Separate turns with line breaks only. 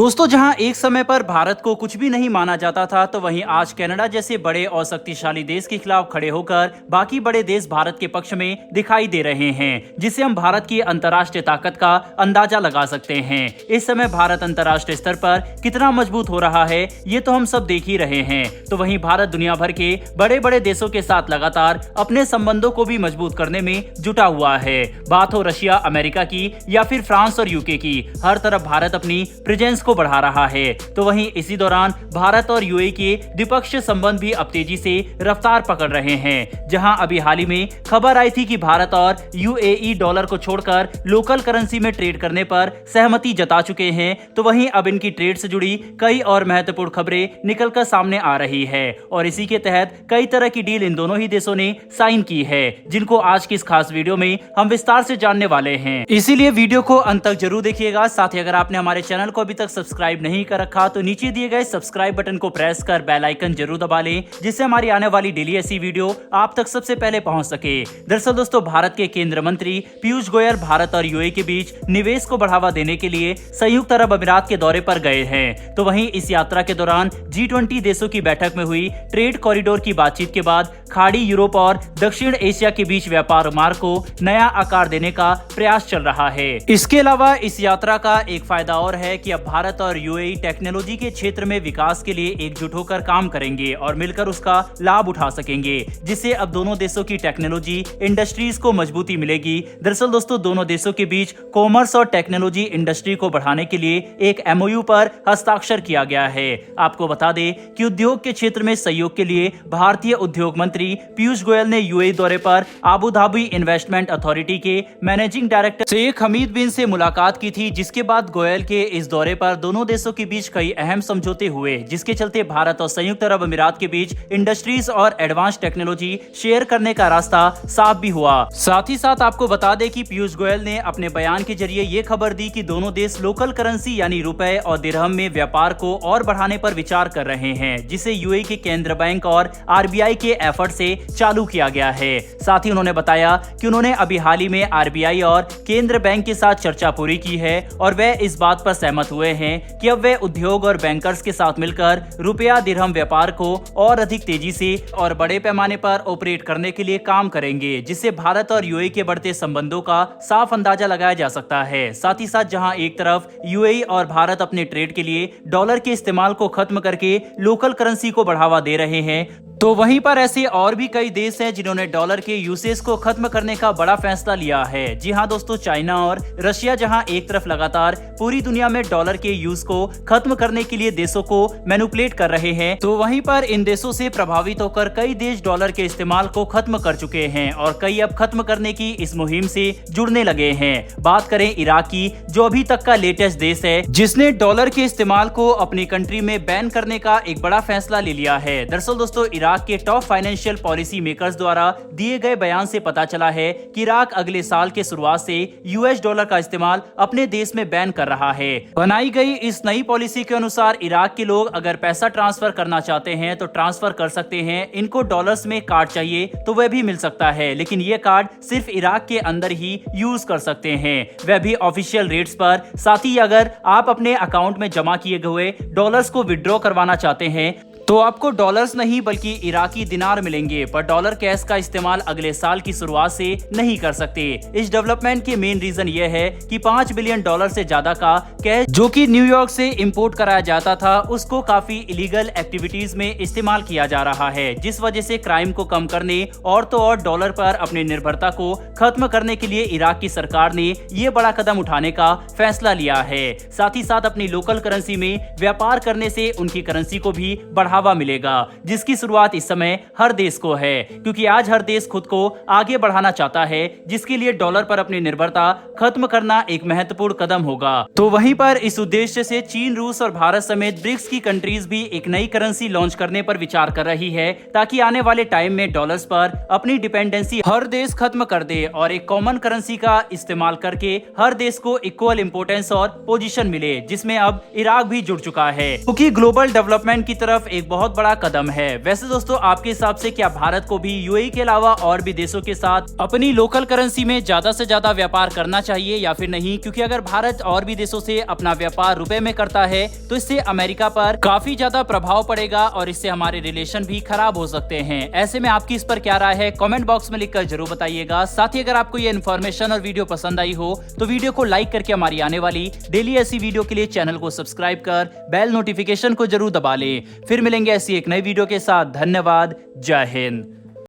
दोस्तों, जहां एक समय पर भारत को कुछ भी नहीं माना जाता था, तो वहीं आज कनाडा जैसे बड़े और शक्तिशाली देश के खिलाफ खड़े होकर बाकी बड़े देश भारत के पक्ष में दिखाई दे रहे हैं, जिससे हम भारत की अंतर्राष्ट्रीय ताकत का अंदाजा लगा सकते हैं। इस समय भारत अंतर्राष्ट्रीय स्तर पर कितना मजबूत हो रहा है, ये तो हम सब देख ही रहे हैं। तो वहीं भारत दुनिया भर के बड़े बड़े देशों के साथ लगातार अपने संबंधों को भी मजबूत करने में जुटा हुआ है। बात हो रशिया, अमेरिका की या फिर फ्रांस और यूके की, हर तरफ भारत अपनी प्रेजेंस को बढ़ा रहा है। तो वहीं इसी दौरान भारत और यूएई के द्विपक्षीय संबंध भी अब तेजी से रफ्तार पकड़ रहे हैं। जहां अभी हाल ही में खबर आई थी कि भारत और यूएई डॉलर को छोड़कर लोकल करेंसी में ट्रेड करने पर सहमति जता चुके हैं, तो वहीं अब इनकी ट्रेड से जुड़ी कई और महत्वपूर्ण खबरें निकलकर सामने आ रही है और इसी के तहत कई तरह की डील इन दोनों ही देशों ने साइन की है, जिनको आज की इस खास वीडियो में हम विस्तार से जानने वाले हैं। इसीलिए वीडियो को अंत तक जरूर देखिएगा। साथ ही अगर आपने हमारे चैनल को अभी तक सब्सक्राइब नहीं कर रखा तो नीचे दिए गए सब्सक्राइब बटन को प्रेस कर बेल आइकन जरूर दबा लें, जिससे हमारी आने वाली डेली ऐसी वीडियो आप तक सबसे पहले पहुंच सके। दरअसल दोस्तों, भारत के केंद्रीय मंत्री पीयूष गोयल भारत और यूएई के बीच निवेश को बढ़ावा देने के लिए संयुक्त अरब अमीरात के दौरे पर गए हैं। तो वहीं इस यात्रा के दौरान G20 देशों की बैठक में हुई ट्रेड कॉरिडोर की बातचीत के बाद खाड़ी यूरोप और दक्षिण एशिया के बीच व्यापार मार्ग को नया आकार देने का प्रयास चल रहा है। इसके अलावा इस यात्रा का एक फायदा और है कि अब भारत और यूएई टेक्नोलॉजी के क्षेत्र में विकास के लिए एकजुट होकर काम करेंगे और मिलकर उसका लाभ उठा सकेंगे, जिससे अब दोनों देशों की टेक्नोलॉजी इंडस्ट्रीज को मजबूती मिलेगी। दरअसल दोस्तों, दोनों देशों के बीच कॉमर्स और टेक्नोलॉजी इंडस्ट्री को बढ़ाने के लिए एक MOU पर हस्ताक्षर किया गया है। आपको बता दें कि उद्योग के क्षेत्र में सहयोग के लिए भारतीय उद्योग मंत्री पीयूष गोयल ने यूएई दौरे पर आबू धाबी इन्वेस्टमेंट अथॉरिटी के मैनेजिंग डायरेक्टर शेख हमीद बिन से मुलाकात की थी, जिसके बाद गोयल के इस दौरे पर दोनों देशों के बीच कई अहम समझौते हुए, जिसके चलते भारत और संयुक्त अरब अमीरात के बीच इंडस्ट्रीज और एडवांस टेक्नोलॉजी शेयर करने का रास्ता साफ भी हुआ। साथ ही साथ आपको बता दें कि पीयूष गोयल ने अपने बयान के जरिए ये खबर दी कि दोनों देश लोकल करेंसी यानी रुपए और दिरहम में व्यापार को और बढ़ाने पर विचार कर रहे हैं, जिसे यूएई के केंद्रीय बैंक और RBI के एफर्ट से चालू किया गया है। साथ ही उन्होंने बताया कि उन्होंने अभी हाल ही में RBI और केंद्र बैंक के साथ चर्चा पूरी की है और वे इस बात पर सहमत हुए हैं कि अब वे उद्योग और बैंकर्स के साथ मिलकर रुपया दिरहम व्यापार को और अधिक तेजी से और बड़े पैमाने पर ऑपरेट करने के लिए काम करेंगे, जिससे भारत और यूएई के बढ़ते संबंधों का साफ अंदाजा लगाया जा सकता है। साथ ही साथ जहां एक तरफ यूएई और भारत अपने ट्रेड के लिए डॉलर के इस्तेमाल को खत्म करके लोकल करेंसी को बढ़ावा दे रहे हैं, तो वहीं पर ऐसे और भी कई देश हैं जिन्होंने डॉलर के यूसेज को खत्म करने का बड़ा फैसला लिया है। जी हां दोस्तों, चाइना और रशिया जहां एक तरफ लगातार पूरी दुनिया में डॉलर के यूज को खत्म करने के लिए देशों को मैनिपुलेट कर रहे हैं, तो वहीं पर इन देशों से प्रभावित होकर कई देश डॉलर के इस्तेमाल को खत्म कर चुके हैं और कई अब खत्म करने की इस मुहिम से जुड़ने लगे हैं। बात करें इराक की, जो अभी तक का लेटेस्ट देश है जिसने डॉलर के इस्तेमाल को अपनी कंट्री में बैन करने का एक बड़ा फैसला ले लिया है। दरअसल दोस्तों, इराक के टॉप फाइनेंशियल पॉलिसी मेकर्स द्वारा दिए गए बयान से पता चला है कि इराक अगले साल के शुरुआत से US डॉलर का इस्तेमाल अपने देश में बैन कर रहा है। बनाई गई इस नई पॉलिसी के अनुसार इराक के लोग अगर पैसा ट्रांसफर करना चाहते हैं तो ट्रांसफर कर सकते हैं। इनको डॉलर्स में कार्ड चाहिए तो वह भी मिल सकता है, लेकिन ये कार्ड सिर्फ इराक के अंदर ही यूज कर सकते हैं, वह भी ऑफिशियल रेट्स पर। साथ ही अगर आप अपने अकाउंट में जमा किए हुए डॉलर्स को विड्रॉ करवाना चाहते हैं तो आपको डॉलर्स नहीं बल्कि इराकी दिनार मिलेंगे, पर डॉलर कैश का इस्तेमाल अगले साल की शुरुआत से नहीं कर सकते। इस डेवलपमेंट के मेन रीजन ये है कि $5 बिलियन से ज्यादा का कैश जो कि न्यूयॉर्क से इंपोर्ट कराया जाता था, उसको काफी इलीगल एक्टिविटीज में इस्तेमाल किया जा रहा है, जिस वजह से क्राइम को कम करने और तो और डॉलर पर अपनी निर्भरता को खत्म करने के लिए इराक की सरकार ने ये बड़ा कदम उठाने का फैसला लिया है। साथ ही साथ अपनी लोकल करेंसी में व्यापार करने से उनकी करेंसी को भी बढ़ावा मिलेगा, जिसकी शुरुआत इस समय हर देश को है, क्योंकि आज हर देश खुद को आगे बढ़ाना चाहता है, जिसके लिए डॉलर पर अपनी निर्भरता खत्म करना एक महत्वपूर्ण कदम होगा। तो वहीं पर इस उद्देश्य से चीन, रूस और भारत समेत ब्रिक्स की कंट्रीज भी एक नई करेंसी लॉन्च करने पर विचार कर रही है, ताकि आने वाले टाइम में डॉलर्स पर अपनी डिपेंडेंसी हर देश खत्म कर दे और एक कॉमन करेंसी का इस्तेमाल करके हर देश को इक्वल इंपोर्टेंस और पोजीशन मिले, जिसमें अब इराक भी जुड़ चुका है, क्योंकि ग्लोबल डेवलपमेंट की तरफ एक बहुत बड़ा कदम है। वैसे दोस्तों, आपके हिसाब से क्या भारत को भी यूएई के अलावा और भी देशों के साथ अपनी लोकल करेंसी में ज्यादा से ज्यादा व्यापार करना चाहिए या फिर नहीं? क्योंकि अगर भारत और भी देशों से अपना व्यापार रुपए में करता है तो इससे अमेरिका पर काफी ज्यादा प्रभाव पड़ेगा और इससे हमारे रिलेशन भी खराब हो सकते हैं। ऐसे में आपकी इस पर क्या राय है, कमेंट बॉक्स में लिखकर जरूर बताइएगा। साथ ही अगर आपको ये इन्फॉर्मेशन और वीडियो पसंद आई हो तो वीडियो को लाइक करके हमारी आने वाली डेली ऐसी वीडियो के लिए चैनल को सब्सक्राइब कर बेल नोटिफिकेशन को जरूर दबा लें। फिर मिलेंगे ऐसी एक नई वीडियो के साथ। धन्यवाद। जय हिंद।